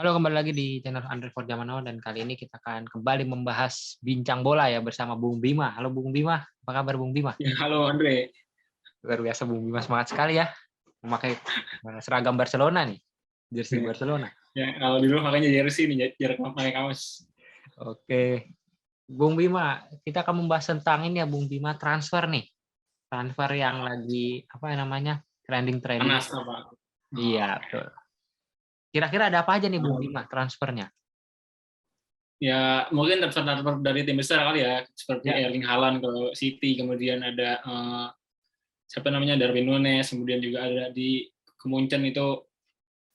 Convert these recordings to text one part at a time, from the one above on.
Halo, kembali lagi di channel Andre for Zaman Now dan kali ini kita akan kembali membahas bincang bola ya bersama Bung Bima. Halo Bung Bima, apa kabar Bung Bima? Ya, halo Andre. Luar biasa Bung Bima, semangat sekali ya memakai seragam Barcelona nih, jersey Barcelona. Ya, kalau dulu makanya jersey nih, jarak pakai kaos. Oke, Bung Bima, kita akan membahas tentang ini ya Bung Bima, transfer nih. Transfer yang lagi apa namanya? Trending. Panas apa? Oh, Iya, betul. Kira-kira ada apa aja nih Bung Bima transfernya? ya, mungkin transfer dari tim besar kali ya, seperti Ya, Erling Haaland ke City, kemudian ada siapa namanya Darwin Núñez, kemudian juga ada di Kemunchen itu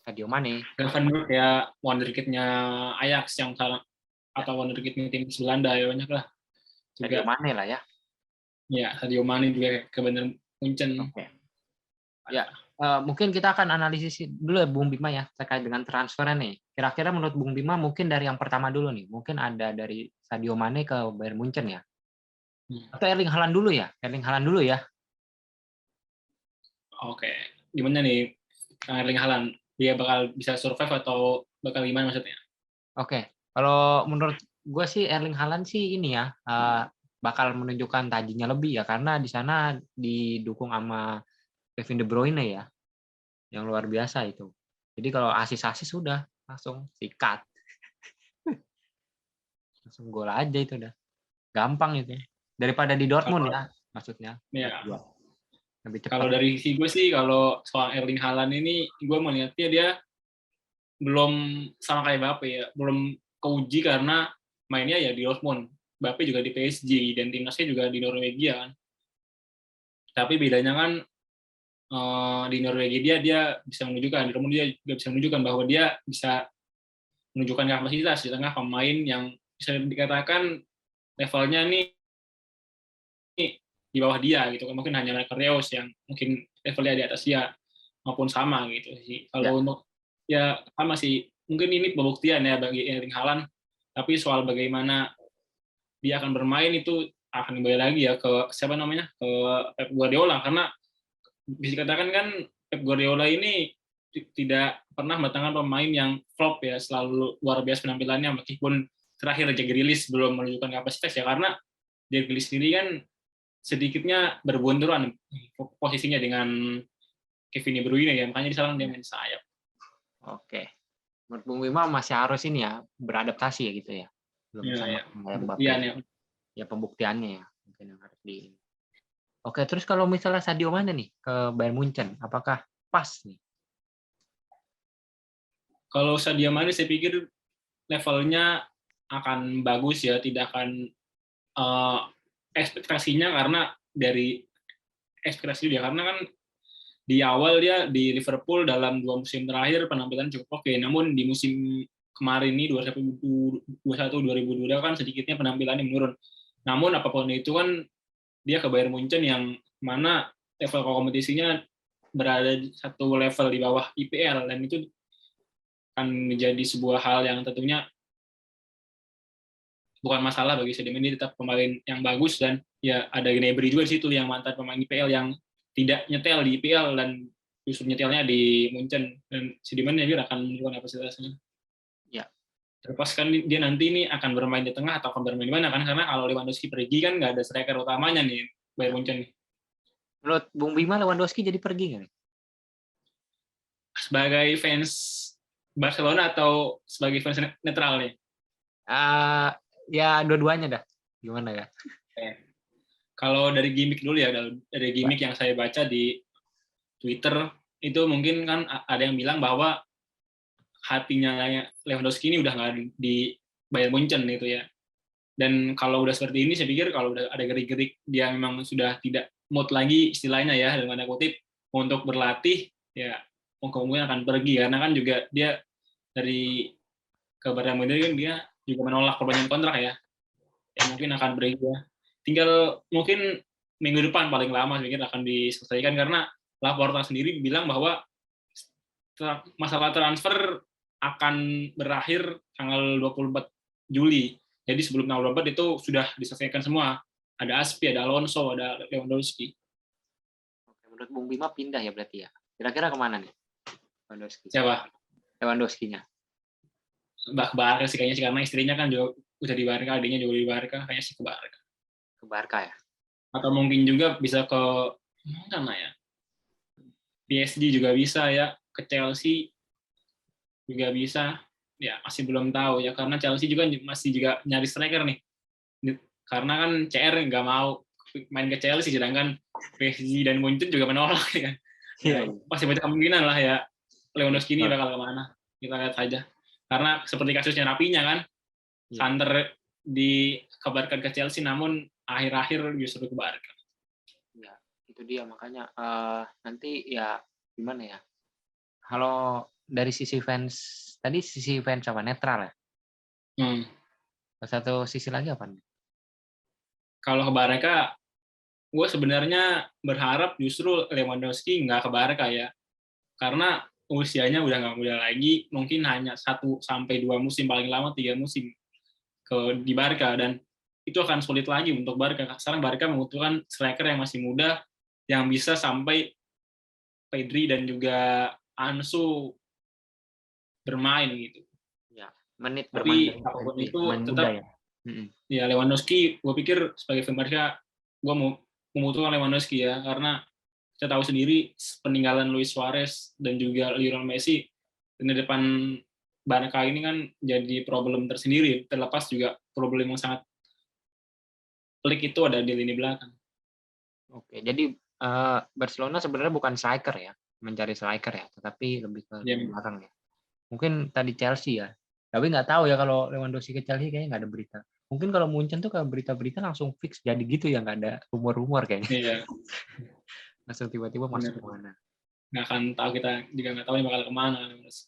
Sadio Mane. Gravenberch ya, wonderkid-nya Ajax yang sekarang Ya, atau wonderkid-nya tim Belanda ya banyak lah. Sadio Juga Mane lah ya. ya Sadio Mane juga ke Bayern Munchen. Oke. Ya, mungkin kita akan analisis dulu ya Bung Bima ya terkait dengan transfernya nih. Kira-kira menurut Bung Bima mungkin dari yang pertama dulu nih, mungkin ada dari Sadio Mane ke Bayern Munchen ya. Atau Erling Haaland dulu ya? Erling Haaland dulu ya. Oke, gimana nih Erling Haaland? Dia bakal bisa survive atau bakal gimana maksudnya? Oke, kalau menurut gue sih Erling Haaland sih ini ya bakal menunjukkan tajinya lebih ya karena di sana didukung sama Kevin De Bruyne ya, yang luar biasa itu. Jadi kalau asis sudah langsung sikat, langsung gol aja itu udah. Gampang itu. Daripada di Dortmund ya, maksudnya. Ya, Lebih cepat. kalau dari si gue sih, kalau soal Erling Haaland ini, gue melihatnya dia belum sama kayak Mbappe ya, belum keuji karena mainnya ya di Dortmund. Mbappe juga di PSG dan timnasnya juga di Norwegia kan. Tapi bedanya kan di Norwegia dia bisa menunjukkan, di Dortmund dia juga bisa menunjukkan bahwa dia bisa menunjukkan kapasitas di tengah pemain yang bisa dikatakan levelnya nih di bawah dia gitu kan, mungkin hanya Reus yang mungkin levelnya di atas dia maupun sama gitu sih. Ya, Kalau untuk ya sama sih, mungkin ini pembuktian ya bagi Erling Haaland, tapi soal bagaimana dia akan bermain itu akan kembali lagi ya ke siapa namanya, ke Pep Guardiola, karena bisa dikatakan kan Pep Guardiola ini tidak pernah mendatangkan pemain yang flop ya, selalu luar biasa penampilannya, meskipun terakhir Jack Grealish belum menunjukkan kapasitas ya, karena Jack Grealish sendiri kan sedikitnya berbunturan posisinya dengan Kevin De Bruyne ya, makanya sekarang dia main sayap. oke. Menurut Bung Bima masih harus ini ya, beradaptasi ya gitu ya. Belum Ya, sama ya. kayak Mbappe. Buktian ya. Ya pembuktiannya ya. Mungkin yang harus di. Oke, terus kalau misalnya Sadio Mane nih ke Bayern Munchen, apakah pas nih? Kalau Sadio Mane saya pikir levelnya akan bagus ya, tidak akan ekspektasinya, karena dari ekspektasi dia, karena kan di awal dia di Liverpool dalam 2 musim terakhir penampilan cukup oke, namun di musim kemarin ini 2021-2022 kan sedikitnya penampilannya menurun. Namun apapun itu kan dia ke Bayern Munchen yang mana level kompetisinya berada di satu level di bawah IPL, dan itu akan menjadi sebuah hal yang tentunya bukan masalah bagi Sadio Mane, tetap pemain yang bagus, dan ya ada Gnabry juga di situ yang mantan pemain IPL yang tidak nyetel di IPL dan justru nyetelnya di Munchen, dan Sadio Mane juga akan menunjukkan kapasitasnya. Ya. Terlepas kan dia nanti ini akan bermain di tengah atau akan bermain di mana kan, karena kalau Lewandowski pergi kan nggak ada striker utamanya nih Bayern Munchen nih. Menurut Bung Bima Lewandowski jadi pergi nggak nih? Sebagai fans Barcelona atau sebagai fans netral nih? Ya dua-duanya dah. Gimana ya? Kalau dari gimmick dulu ya, dari gimmick yang saya baca di Twitter itu mungkin kan ada yang bilang bahwa hatinya Lewandowski ini udah nggak di Bayern Munchen gitu ya. Dan kalau udah seperti ini, saya pikir kalau udah ada gerik-gerik dia memang sudah tidak mood lagi istilahnya ya, dalam tanda kutip, untuk berlatih, ya kemungkinan akan pergi, karena kan juga dia dari kabarnya Madrid dia juga menolak perpanjangan kontrak ya, mungkin akan pergi ya. Tinggal mungkin minggu depan paling lama saya pikir akan diselesaikan, karena Laporta sendiri bilang bahwa masalah transfer akan berakhir tanggal 24 Juli. Jadi sebelum tanggal 24 itu sudah diselesaikan semua. Ada Aspi, ada Alonso, ada Lewandowski. Oke, menurut Bung Bima pindah ya berarti ya. Kira-kira kemana nih Lewandowski? Siapa? Lewandowski-nya. Mbak ke Barca sih kayaknya sih, karena istrinya kan juga udah di Barca, adiknya juga di Barca, kayaknya sih ke Barca. Ke Barca ya? Atau mungkin juga bisa ke mana ya? PSG juga bisa ya, ke Chelsea juga bisa. Ya masih belum tahu ya, karena Chelsea juga masih juga nyari striker nih. Karena kan CR nggak mau main ke Chelsea, sedangkan PSG dan Munchen juga menolak ya kan. Ya, Iya. pasti banyak kemungkinan lah ya Lewandowski ini Betul. bakal kemana. Kita lihat saja. Karena seperti kasusnya Rapinya kan, Iya. Sander dikabarkan ke Chelsea, namun akhir-akhir justru ke Barca. Ya, itu dia makanya nanti ya gimana ya? Kalau dari sisi fans tadi sisi fans apa netral ya? Hmm. Satu sisi lagi apa nih? Kalau ke Barca, gue sebenarnya berharap justru Lewandowski nggak ke Barca ya, karena usianya udah nggak muda lagi, mungkin hanya 1-2 musim, paling lama 3 musim di Barca, dan itu akan sulit lagi untuk Barca. Sekarang Barca membutuhkan striker yang masih muda, yang bisa sampai Pedri dan juga Ansu bermain gitu. Ya, menit bermain Tapi dari apapun itu pemain muda tetap ya. Mm-mm. ya Lewandowski, gue pikir sebagai fan Barca, gue mau membutuhkan Lewandowski ya, karena kita tahu sendiri peninggalan Luis Suarez dan juga Lionel Messi di depan Barca ini kan jadi problem tersendiri, terlepas juga problem yang sangat pelik itu ada di lini belakang. Oke, jadi Barcelona sebenarnya bukan striker ya, mencari striker ya, tetapi lebih ke Ya, lini belakang ya. Mungkin tadi Chelsea ya, tapi nggak tahu ya kalau Lewandowski ke Chelsea kayaknya nggak ada berita. Mungkin kalau Munchen tuh kalau berita-berita langsung fix jadi gitu ya, nggak ada rumor-rumor kayaknya. iya, Langsung tiba-tiba masuk benar. kemana. Nggak akan tahu, kita juga nggak tahu ini bakal kemana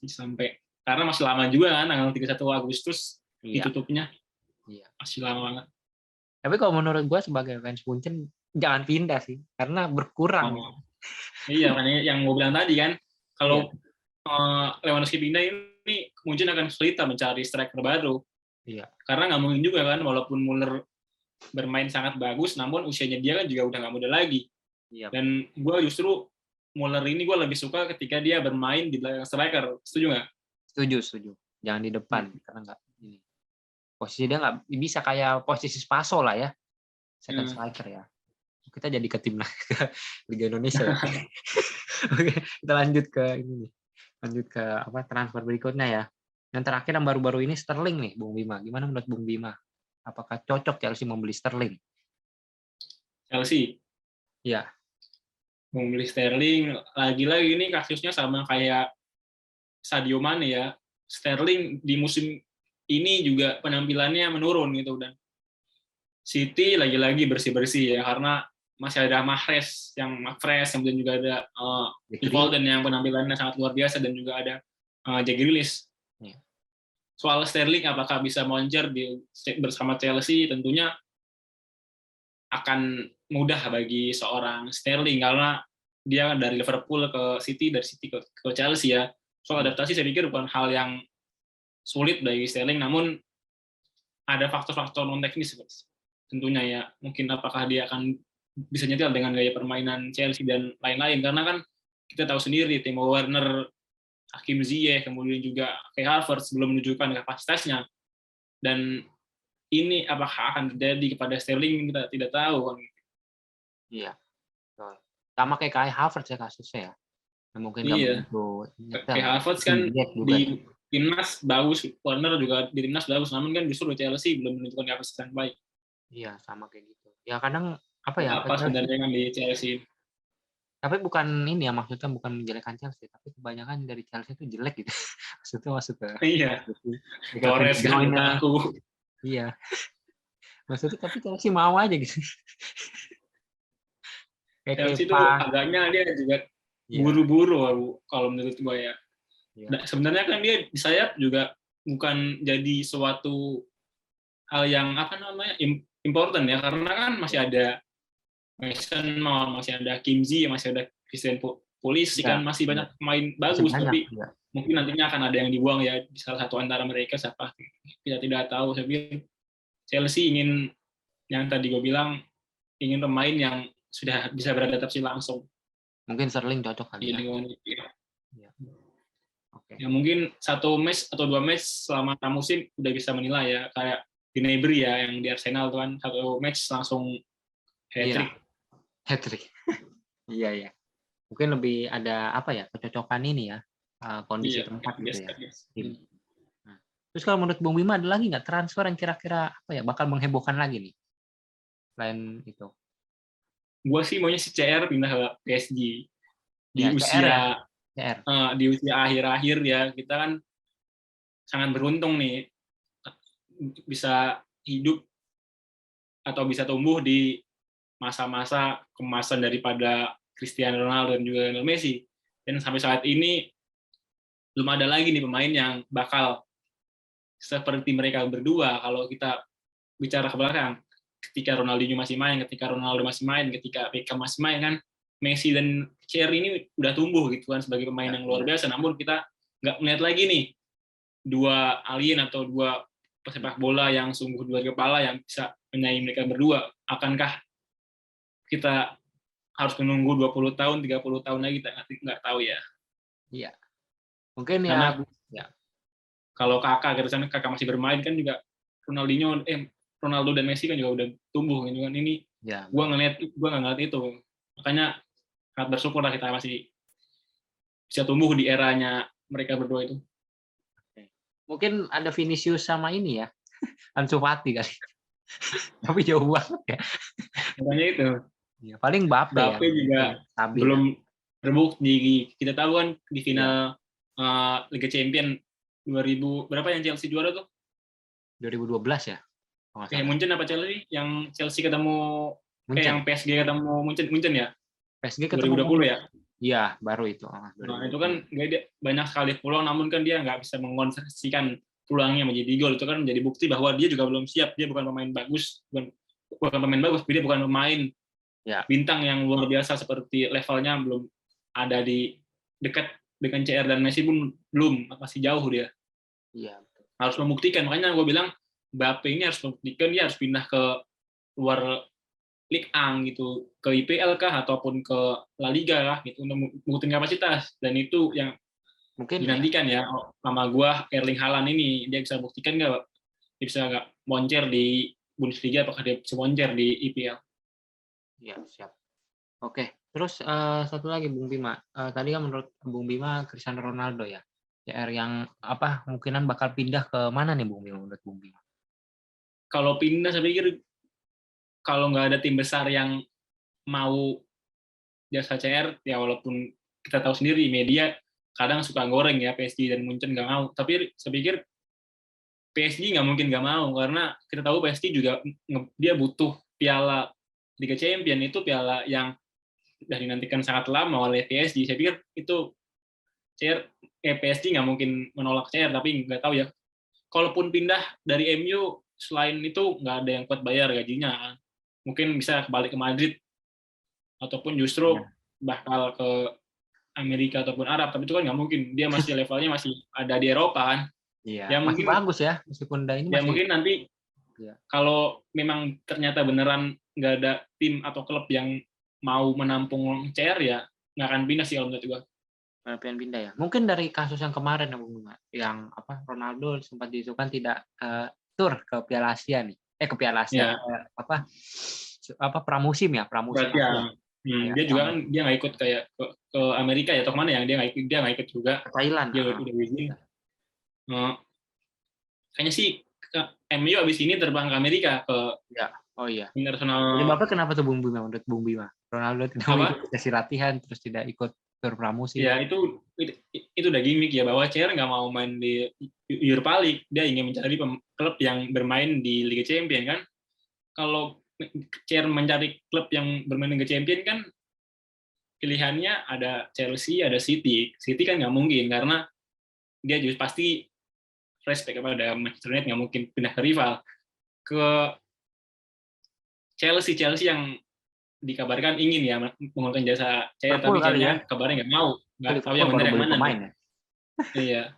sampai, karena masih lama juga kan, tanggal 31 Agustus Iya, ditutupnya, iya. masih lama banget. Tapi kalau menurut gue sebagai fans Munchen jangan pindah sih, karena berkurang. Oh, iya, kan yang gue bilang tadi kan, Iya, kalau Lewandowski pindah ini mungkin akan kesulitan mencari striker baru, iya, karena nggak mungkin juga kan, walaupun Muller bermain sangat bagus, namun usianya dia kan juga udah nggak muda lagi. iya. Dan gue justru Muller ini gue lebih suka ketika dia bermain di belakang striker, setuju nggak? Setuju, setuju. Jangan di depan karena nggak ini. Posisi dia nggak bisa kayak posisi Spaso lah ya, second Hmm. striker ya. Kita jadi ke timnas ke Liga Indonesia ya. Oke, kita lanjut ke ini nih. Lanjut ke apa transfer berikutnya ya. Yang terakhir yang baru-baru ini Sterling nih, Bung Bima. Gimana menurut Bung Bima? Apakah cocok Chelsea membeli Sterling? Chelsea Iya, membeli Sterling, lagi-lagi ini kasusnya sama kayak Sadio Mane ya. Sterling di musim ini juga penampilannya menurun gitu, dan City lagi-lagi bersih-bersih ya, karena masih ada Mahrez, kemudian juga ada Phil Dekri. Foden yang penampilannya sangat luar biasa, dan juga ada Jack Grealish. Iya. Soal Sterling apakah bisa moncer bersama Chelsea, tentunya akan mudah bagi seorang Sterling, karena dia dari Liverpool ke City, dari City ke Chelsea ya. Soal adaptasi saya pikir bukan hal yang sulit bagi Sterling, namun ada faktor-faktor non teknis tentunya ya. Mungkin apakah dia akan bisa nyetel dengan gaya permainan Chelsea dan lain-lain, karena kan kita tahu sendiri Timo Werner, Hakim Ziyech, kemudian juga Kai Havertz belum menunjukkan kapasitasnya, dan ini apakah akan terjadi kepada Sterling kita tidak tahu. Iya. Betul. Sama kayak Kai Havertz ya kasusnya ya. Yang mungkin nggak Iya, begitu nyetel. Kai Havertz kan Ziyech juga ya. di timnas bagus, Werner juga di timnas bagus, namun kan justru Chelsea belum menunjukkan kapasitas yang baik. Iya, sama kayak gitu. Ya kadang apa ya? Apa sebenarnya kan di Chelsea? Tapi bukan ini ya, maksudnya bukan menjelekkan Chelsea, tapi kebanyakan dari Chelsea itu jelek gitu. Maksudnya masuk ke Iya, Kevin Torres De kan Bruyne. Lukaku. Iya. Maksudnya tapi Chelsea mau aja gitu. Kayak Chelsea itu Kepa. agaknya dia juga Iya, buru-buru kalau menurut gue ya. iya. Sebenarnya kan dia di sayap juga bukan jadi suatu hal yang apa namanya important ya, karena kan masih ada Mason Mount, masih ada Kim Ji, masih ada Christian Pulisic, Iya, kan masih iya. banyak pemain Masih bagus, banyak, tapi iya. mungkin nantinya akan ada yang dibuang ya di salah satu antara mereka siapa, kita tidak tahu. Saya pikir Chelsea ingin, yang tadi gue bilang, ingin pemain yang sudah bisa beradaptasi langsung Mungkin Sterling cocok kali di ya. lingkungan itu. Iya. Oke. Ya mungkin 1 match atau 2 match selama pramusim udah bisa menilai ya, kayak Gnabry ya yang di Arsenal tuh kan 1 match langsung Iya, hat-trick. hat-trick. Iya, ya. Mungkin lebih ada apa ya, kecocokan ini ya, kondisi Iya, tempat gitu ya. biasa. Tim. Nah, terus kalau menurut Bung Bima ada lagi nggak transfer yang kira-kira apa ya, bakal menghebohkan lagi nih? Selain itu. Gua sih maunya si CR pindah ke PSG di Ya, CR ya, usia CR. di usia akhir-akhir ya. Kita kan sangat beruntung nih bisa hidup atau bisa tumbuh di masa-masa kemasan daripada Cristiano Ronaldo dan juga Lionel Messi. Dan sampai saat ini belum ada lagi nih pemain yang bakal seperti mereka berdua. Kalau kita bicara ke belakang, ketika Ronaldinho masih main, ketika Ronaldo masih main, ketika Beckham masih main kan, Messi dan Thierry ini udah tumbuh gitu kan sebagai pemain yang luar biasa. Namun kita nggak melihat lagi nih dua alien atau dua pesepak bola yang sungguh dua kepala yang bisa menyaingi mereka berdua. Akankah kita harus menunggu 20 tahun, 30 tahun lagi, kita nggak tahu ya. Iya. Mungkin Karena ya. kalau kakak masih bermain kan juga Ronaldo dan Messi kan juga udah tumbuh gitu kan. Ini Ya, gua nggak ngeliat itu. Makanya sangat bersyukur lah kita masih bisa tumbuh di eranya mereka berdua itu. mungkin ada Vinicius sama ini ya, Ansu Fati kali. Tapi jauh banget ya. Makanya itu. Ya, paling Mbappe ya. Mbappe juga Stabil. belum terbukti. Kita tahu kan di final Liga Champion 2000 berapa yang Chelsea juara tuh? 2012 ya. Munchen apa Chelsea? Yang Chelsea ketemu yang Munchen. PSG ketemu Munchen ya? PSG ketemu 2020 ya? Iya, baru itu. Nah, itu kan banyak sekali peluang, namun kan dia nggak bisa mengonversikan peluangnya menjadi gol. Itu kan menjadi bukti bahwa dia juga belum siap. Dia bukan pemain bagus, bukan pemain bagus, dia bukan pemain bintang yang luar biasa seperti levelnya belum ada di dekat dengan CR dan Messi pun belum, masih jauh dia. Iya. Harus membuktikan. Makanya gue bilang Mbappe ini harus membuktikan, dia harus pindah ke luar Ligue 1 gitu, ke IPL kah ataupun ke La Liga lah gitu untuk membuktikan kapasitas. Dan itu yang mungkin dinantikan ya sama gua Erling Haaland ini, dia bisa buktikan nggak, dia bisa nggak moncer di Bundesliga, apakah dia bisa moncer di IPL. Iya, siap. Oke, terus satu lagi Bung Bima. Tadi kan menurut Bung Bima Cristiano Ronaldo ya. CR yang apa kemungkinan bakal pindah ke mana nih Bung Bima menurut Bung Bima? Kalau pindah saya pikir kalau nggak ada tim besar yang mau jasa CR, ya walaupun kita tahu sendiri media kadang suka goreng ya PSG dan Munchen nggak mau, tapi saya pikir PSG nggak mungkin nggak mau, karena kita tahu PSG juga dia butuh piala Liga Champion, itu piala yang sudah dinantikan sangat lama oleh PSG. Saya pikir itu PSG nggak mungkin menolak CR, tapi nggak tahu ya. Kalaupun pindah dari MU, selain itu nggak ada yang kuat bayar gajinya. Mungkin bisa kembali ke Madrid, ataupun justru bakal ke Amerika ataupun Arab, tapi itu kan nggak mungkin. Dia masih levelnya masih ada di Eropa kan. Iya, Ya masih mungkin bagus ya, meskipun ini ya masih. Mungkin nanti kalau memang ternyata beneran nggak ada tim atau klub yang mau menampung CR, ya nggak akan pindah sih kalau menurut gua. Pengen pindah ya. Mungkin dari kasus yang kemarin yang apa Ronaldo sempat diisukan tidak tur ke Piala Asia nih. Ke Piala Asia. Ya. Apa pramusim ya, pramusim Berarti Asia. dia juga kan dia nggak ikut kayak ke Amerika ya atau kemana ya, dia nggak ikut juga Ke Thailand. dia udah izin. Kayaknya sih MU abis ini terbang ke Amerika ke internasional. Jadi Bapak kenapa tuh Bung Bima menurut Bung Bima? Ronaldo tidak mau ikut sesi latihan terus tidak ikut tur pramusim. Ya itu udah gimmick ya, bahwa CR nggak mau main di Europa League, dia ingin mencari klub yang bermain di Liga Champion kan. Kalau CR mencari klub yang bermain Liga Champion kan pilihannya ada Chelsea, ada City. City kan nggak mungkin karena dia juga pasti respect kepada Manchester United, nggak mungkin pindah ke rival. Ke Chelsea yang dikabarkan ingin ya menggunakan jasa CR, tapi CR kabarnya nggak mau, nggak tahu yang benar yang mana. Iya.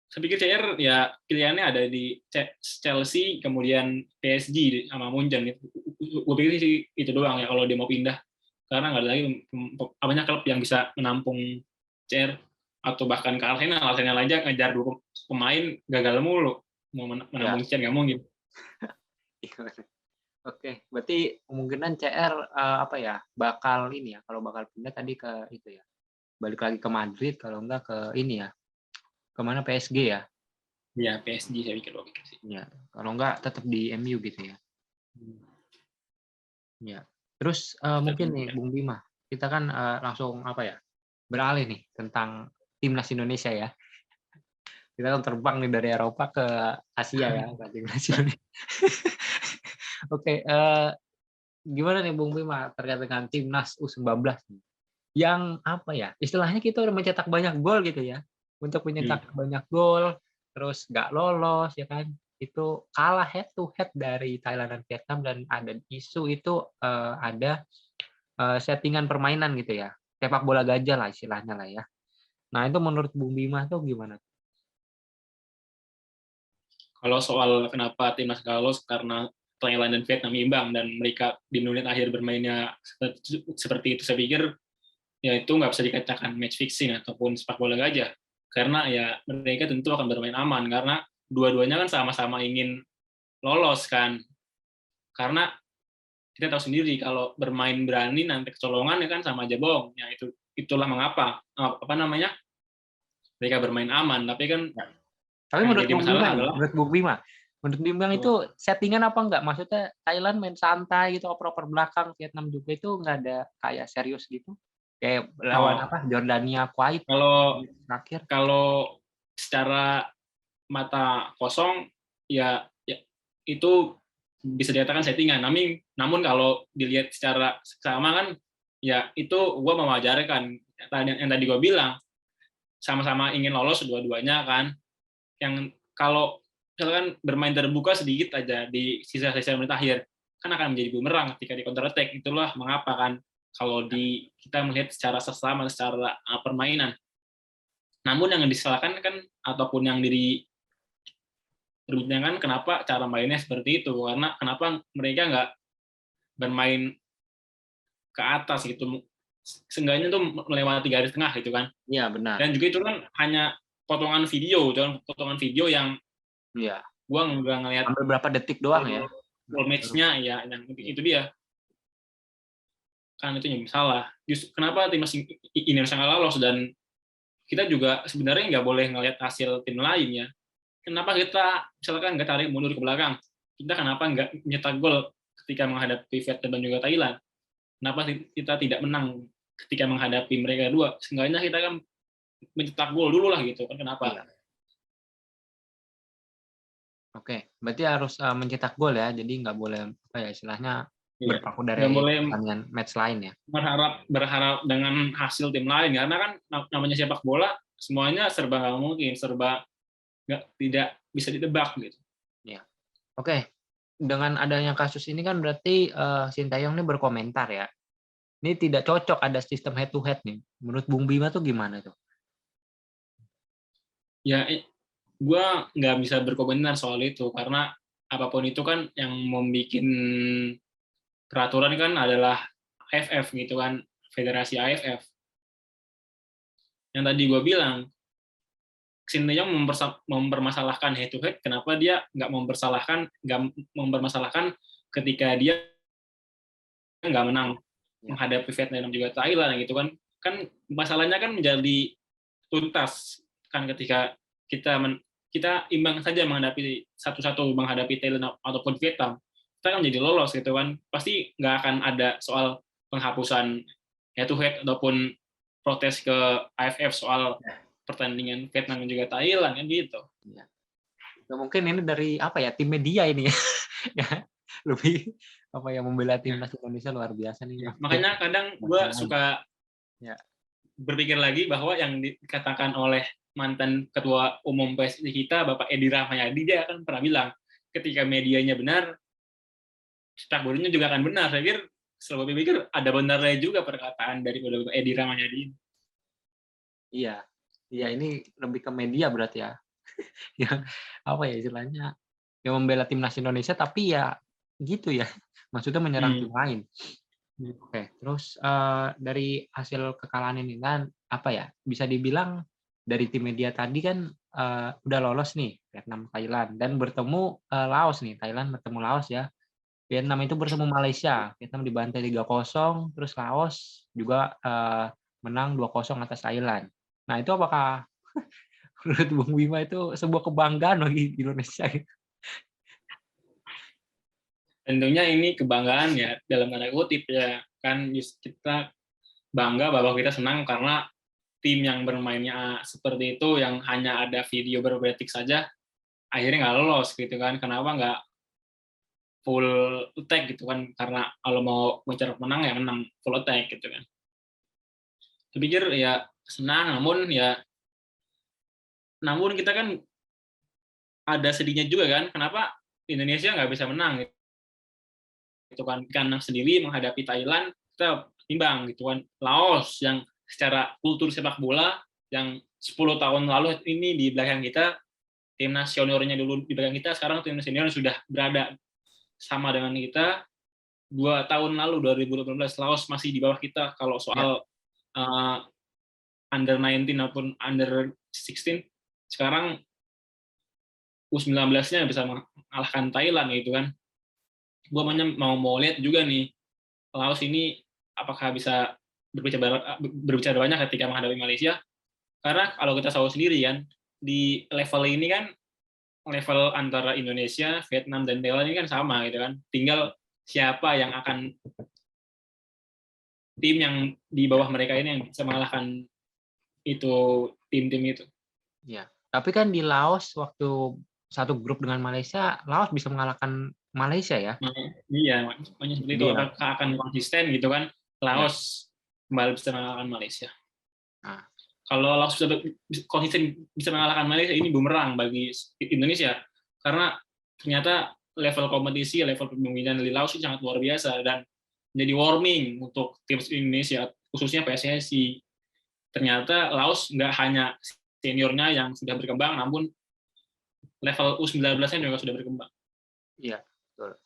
Saya pikir CR ya pilihannya ada di Chelsea, kemudian PSG sama Munchen. Gue pikir sih itu doang ya kalau dia mau pindah, karena nggak ada lagi banyak klub yang bisa menampung CR. atau bahkan ke Arsenal aja ngejar 2 pemain gagal mulu. Mau Ya. menang Chan nggak mungkin. Oke, berarti kemungkinan CR apa ya, bakal ini ya, kalau bakal pindah tadi ke itu ya, balik lagi ke Madrid, kalau enggak ke ini ya, kemana PSG ya? Ya PSG saya pikir logik sih. Ya, kalau enggak tetap di MU gitu ya. Ya. Terus mungkin nih Bung Bima, kita kan langsung apa ya, beralih nih tentang timnas Indonesia ya. Kita kan terbang nih dari Eropa ke Asia ya, ke timnas Indonesia. Oke, gimana nih Bung Bima terkait dengan timnas U19 nih? Yang apa ya, istilahnya kita udah mencetak banyak gol gitu ya. Untuk mencetak banyak gol, terus nggak lolos ya kan. Itu kalah head to head dari Thailand dan Vietnam, dan ada isu itu ada settingan permainan gitu ya. Sepak bola gajah lah istilahnya lah ya. Nah, itu menurut Bung Bima tuh gimana? Kalau soal kenapa timnas nggak lolos karena Thailand dan Vietnam imbang dan mereka di menit akhir bermainnya seperti itu, saya pikir ya itu nggak bisa dikatakan match fixing ataupun sepak bola gajah, karena ya mereka tentu akan bermain aman karena dua-duanya kan sama-sama ingin lolos kan, karena kita tahu sendiri kalau bermain berani nanti kecolongan ya kan sama aja bohong. Ya itulah mengapa apa namanya mereka bermain aman, tapi kan Tapi yang menurut jadi Bung masalah Bima nih, adalah menurut Bung Bima, itu settingan apa enggak? Maksudnya Thailand main santai gitu, oper-oper belakang, Vietnam juga itu nggak ada kayak serius gitu? Kayak lawan oh, apa, Jordania Kuwait kalau terakhir. kalau secara mata kosong ya, ya itu bisa dikatakan settingan. Namun kalau dilihat secara sama kan ya itu gue mewajarkan yang tadi gue bilang sama-sama ingin lolos dua-duanya kan. Yang kalau misalkan bermain terbuka sedikit aja di sisa-sisa menit akhir kan akan menjadi bumerang ketika di counter attack. Itulah mengapa kan kalau kita melihat secara sesama secara permainan. Namun yang disalahkan kan ataupun yang diperbincangkan kenapa cara mainnya seperti itu, karena kenapa mereka nggak bermain ke atas gitu, seenggaknya tuh melewati garis tengah gitu kan. Iya, benar. Dan juga itu kan hanya potongan video yang Iya. gua nggak ngelihat Ambil berapa detik doang ya? full match-nya ya, yang itu dia kan itu yang salah. Justru kenapa timnas Indonesia nggak lolos, dan kita juga sebenarnya nggak boleh ngelihat hasil tim lain ya. Kenapa kita misalkan nggak tarik mundur ke belakang? Kita kenapa nggak nyetak gol ketika menghadapi Vietnam dan juga Thailand? Kenapa kita tidak menang ketika menghadapi mereka dua? Seenggaknya kita kan mencetak gol dulu lah gitu kan, kenapa? Iya. Oke, berarti harus mencetak gol ya. Jadi nggak boleh apa ya istilahnya berpaku Nggak dari boleh pertandingan match lain ya. berharap dengan hasil tim lain, karena kan namanya sepak bola semuanya serba nggak mungkin, serba tidak bisa ditebak gitu. Iya. Oke, dengan adanya kasus ini kan berarti Sintayong ini berkomentar ya. Ini tidak cocok ada sistem head to head nih. Menurut Bung Bima tuh gimana tuh? Ya, gue nggak bisa berkomentar soal itu karena apapun itu kan yang membuat peraturan kan adalah AFF gitu kan, Federasi AFF. Yang tadi gue bilang, Sintayong mempermasalahkan head to head, kenapa dia nggak mempermasalahkan ketika dia nggak menang menghadapi Vietnam dan juga Thailand gitu kan. Kan masalahnya kan menjadi tuntas kan ketika kita imbang saja menghadapi satu-satu menghadapi Thailand ataupun Vietnam, kita kan jadi lolos gitu kan. Pasti nggak akan ada soal penghapusan head to head ataupun protes ke AFF soal pertandingan Vietnam dan juga Thailand kan gitu. Ya. Mungkin ini dari apa ya, tim media ini ya. Lebih apa ya, membela timnas Indonesia luar biasa nih. Ya, makanya kadang gue suka berpikir lagi bahwa yang dikatakan oleh mantan ketua umum PSSI kita, Bapak Edi Rahmayadi, dia kan pernah bilang, ketika medianya benar, sepak bolanya juga akan benar. Saya pikir, selalu berpikir ada benarnya juga perkataan dari Bapak Edi Rahmayadi. Iya, iya ini lebih ke media berarti ya. Yang apa ya istilahnya, yang membela timnas Indonesia tapi ya gitu ya, maksudnya menyerang tim lain. Oke, terus dari hasil kekalahan ini kan apa ya, bisa dibilang dari tim media tadi kan udah lolos nih Vietnam, Thailand dan bertemu Laos nih. Thailand bertemu Laos ya. Vietnam itu bertemu Malaysia. Vietnam dibantai 3-0, terus Laos juga menang 2-0 atas Thailand. Nah, itu apakah menurut Bung Bima itu sebuah kebanggaan bagi Indonesia gitu? Tentunya ini kebanggaan ya dalam tanda kutip ya kan, kita bangga bahwa kita senang karena tim yang bermainnya seperti itu yang hanya ada video beberapa detik saja akhirnya nggak lolos gitu kan. Kenapa nggak full attack gitu kan, karena kalau mau mencar menang ya menang full attack gitu kan. Saya pikir ya senang, namun kita kan ada sedihnya juga kan, kenapa Indonesia nggak bisa menang gitu kan. Karena sendiri menghadapi Thailand kita timbang gitu kan. Laos yang secara kultur sepak bola yang 10 tahun lalu ini di belakang kita, timnas seniornya dulu di belakang kita, sekarang timnas senior sudah berada sama dengan kita. 2 tahun lalu 2018 Laos masih di bawah kita kalau Ya, soal under 19 maupun under 16. Sekarang U19-nya bisa mengalahkan Thailand gitu kan. Gua mau lihat juga nih Laos ini apakah bisa berbicara banyak ketika menghadapi Malaysia. Karena kalau kita tahu sendiri kan, di level ini kan level antara Indonesia, Vietnam, dan Thailand ini kan sama gitu kan. Tinggal siapa yang akan tim yang di bawah mereka ini yang bisa mengalahkan itu tim-tim itu. ya. Tapi kan di Laos waktu satu grup dengan Malaysia, Laos bisa mengalahkan Malaysia ya. Nah, iya, makanya seperti Jadi itu. ya, Apakah akan konsisten gitu kan? ya. Laos kembali bisa mengalahkan Malaysia. Nah, Kalau Laos bisa konsisten bisa mengalahkan Malaysia, ini bumerang bagi Indonesia. Karena ternyata level kompetisi, level pemimpinan dari Laos ini sangat luar biasa dan menjadi warming untuk tim Indonesia, khususnya PSSI. Ternyata Laos nggak hanya seniornya yang sudah berkembang, namun level U19-nya juga sudah berkembang. iya, betul.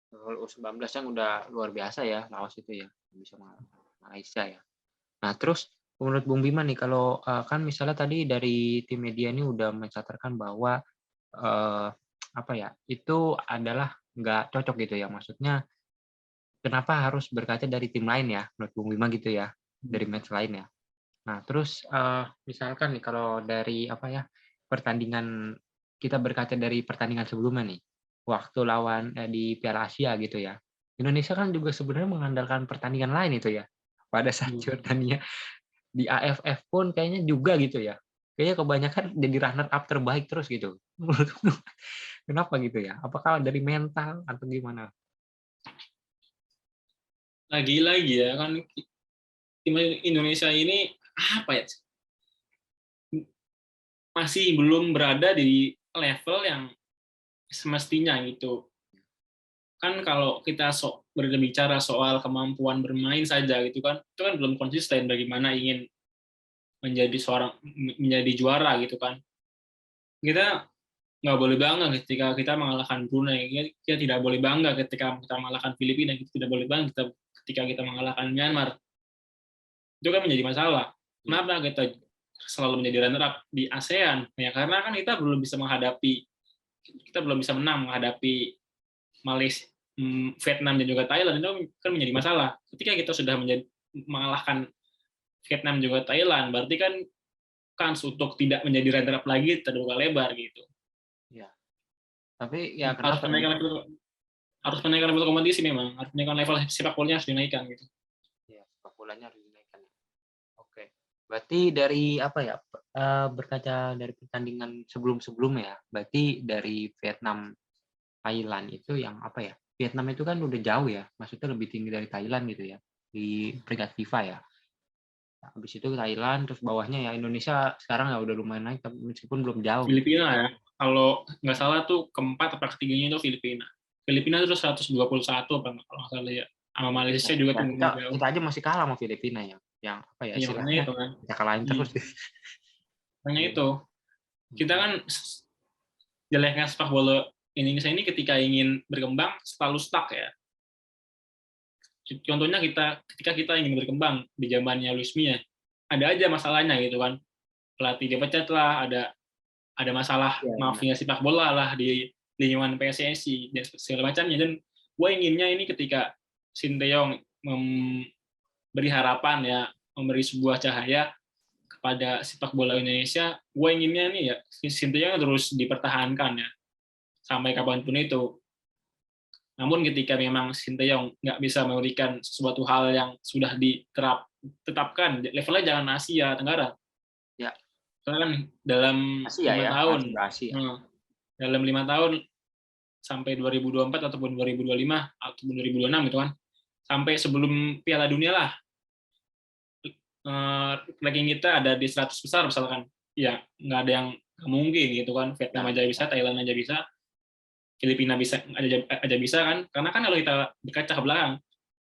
Kalau U19 kan udah luar biasa ya Laos itu ya, bisa mengalahkan Malaysia ya. Nah, terus menurut Bung Bima nih kalau kan misalnya tadi dari tim media ini udah mencatatkan bahwa apa ya, itu adalah nggak cocok gitu ya. Maksudnya kenapa harus berkaca dari tim lain ya, menurut Bung Bima gitu ya, dari match lain ya. Nah, terus misalkan nih kalau dari apa ya, pertandingan kita berkaca dari pertandingan sebelumnya nih, waktu lawan di Piala Asia gitu ya. Indonesia kan juga sebenarnya mengandalkan pertandingan lain itu ya. Pada saat Jordania di AFF pun kayaknya juga gitu ya. Kayaknya kebanyakan jadi runner up terbaik terus gitu. Kenapa gitu ya? Apakah dari mental atau gimana? Lagi-lagi ya kan tim Indonesia ini apa ya, masih belum berada di level yang semestinya gitu. Kan kalau kita berbicara soal kemampuan bermain saja gitu kan, itu kan belum konsisten bagaimana ingin menjadi juara gitu kan. Kita nggak boleh bangga ketika kita mengalahkan Brunei, kita tidak boleh bangga ketika kita mengalahkan Filipina, kita tidak boleh bangga ketika kita mengalahkan Myanmar. Itu kan menjadi masalah. Iya, Kenapa kita selalu menjadi runner up di ASEAN? Ya karena kan kita belum bisa menang menghadapi Malaysia, Vietnam dan juga Thailand. Itu kan menjadi masalah. Ketika kita sudah mengalahkan Vietnam juga Thailand, berarti kan kans untuk tidak menjadi runner up lagi terbuka lebar gitu. iya. Tapi ya Harus kenapa menaikkan level, kompetisi, memang harus menaikkan level sepak bolanya, harus dinaikkan gitu. ya, sepak bolanya harus dinaikkan. Oke. Berarti dari apa ya, berkaca dari pertandingan sebelum-sebelumnya ya, berarti dari Vietnam, Thailand itu yang apa ya, Vietnam itu kan udah jauh ya, maksudnya lebih tinggi dari Thailand gitu ya, di peringkat FIFA ya. Nah, habis itu Thailand, terus bawahnya ya Indonesia sekarang ya udah lumayan naik, tapi meskipun belum jauh gitu. Filipina ya, kalau nggak salah tuh keempat atau ketiganya itu Filipina. Filipina itu 121 apa kalau nggak salah ya. Sama Malaysia Ya, juga ya tuh kita jauh. kita aja masih kalah sama Filipina ya, yang apa ya Iya makanya istilahnya itu kan. kita kalahin Iya, terus. makanya Iya. itu. Kita kan jeleknya sepak bola Indonesia ini ketika ingin berkembang selalu stuck ya. Contohnya ketika kita ingin berkembang di zamannya Luis Mia, ada aja masalahnya gitu kan. pelatih dipecat lah, ada masalah Iya, benar. mafia sepak bola lah di lingkungan PSSI dan segala macamnya. Dan gue inginnya ini ketika Sinteyong memberi harapan ya, memberi sebuah cahaya kepada sepak bola Indonesia, gue inginnya nih ya Sinteyong terus dipertahankan ya sampai kapanpun itu. Namun ketika memang Sinteyong nggak bisa memberikan sesuatu hal yang sudah ditetapkan, levelnya jangan Asia Tenggara. Ya. Karena kan dalam Asia 5 ya, tahun, Asia. dalam 5 tahun sampai 2024 ataupun 2025 ataupun 2026 gitu kan, sampai sebelum Piala Dunia lah, ranking kita ada di 100 besar misalkan, ya nggak ada yang mungkin gitu kan. Vietnam aja bisa, Thailand aja bisa, Filipina bisa aja bisa kan, karena kan kalau kita berkaca ke belakang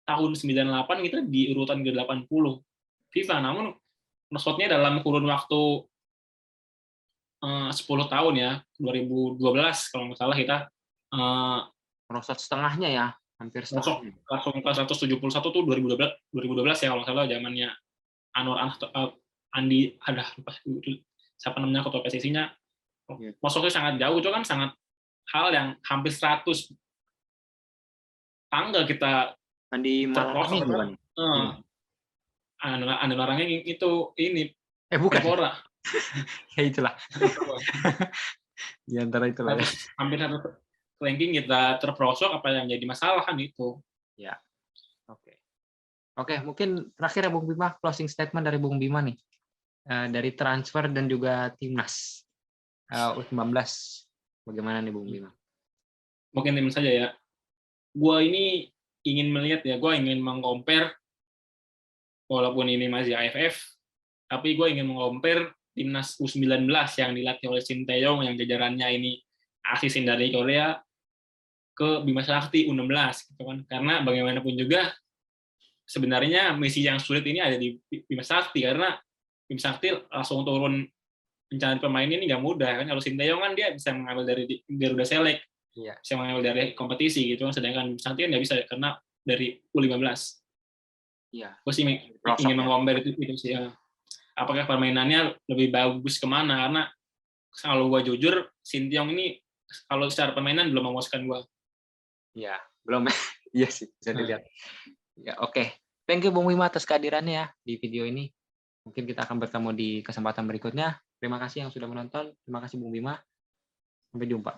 tahun 98 kita di urutan ke-80 FIFA, namun maksudnya dalam kurun waktu 10 tahun ya, 2012 kalau nggak salah kita merosot setengahnya ya, hampir setengahnya. langsung ke 171 tuh 2012 ya kalau nggak salah, zamannya Anwar Andi, ada lupa siapa namanya ketua PSSI-nya. Maksudnya sangat jauh, itu kan sangat hal yang hampir 100 tanggal kita Andi Malarangeng bukan? Andi Malarangeng itu ini Bukan. Menpora. Ya itulah. Di antara itulah ya. Hampir satu ranking kita terperosok, apa yang jadi masalah kan itu. Ya. Oke, mungkin terakhir ya Bung Bima, closing statement dari Bung Bima nih. Dari transfer dan juga timnas U19. Bagaimana nih Bung Bima? Mungkin tim saja ya. Gua ini ingin melihat ya, gua ingin meng-compare, walaupun ini masih AFF, tapi gua ingin meng-compare timnas U19 yang dilatih oleh Sinteyong yang jajarannya ini asisin dari Korea ke Bima Sakti U16 gitu kan. Karena bagaimanapun juga sebenarnya misi yang sulit ini ada di Bima Sakti, karena Bima Sakti langsung turun mencari pemain ini nggak mudah kan. Kalau Sinteyong kan dia bisa mengambil dari Garuda Select, bisa mengambil dari kompetisi gitu kan, sedangkan Bima Sakti kan nggak bisa karena dari U15. Iya. Gue sih ingin mengcompare itu sih ya. Apakah permainannya lebih bagus kemana, karena kalau gue jujur Sinteyong ini kalau secara permainan belum memuaskan gue. Iya, belum. Iya sih, bisa dilihat. Ya, oke. Thank you Bung Bima atas kehadirannya ya di video ini. Mungkin kita akan bertemu di kesempatan berikutnya. Terima kasih yang sudah menonton. Terima kasih Bung Bima. Sampai jumpa.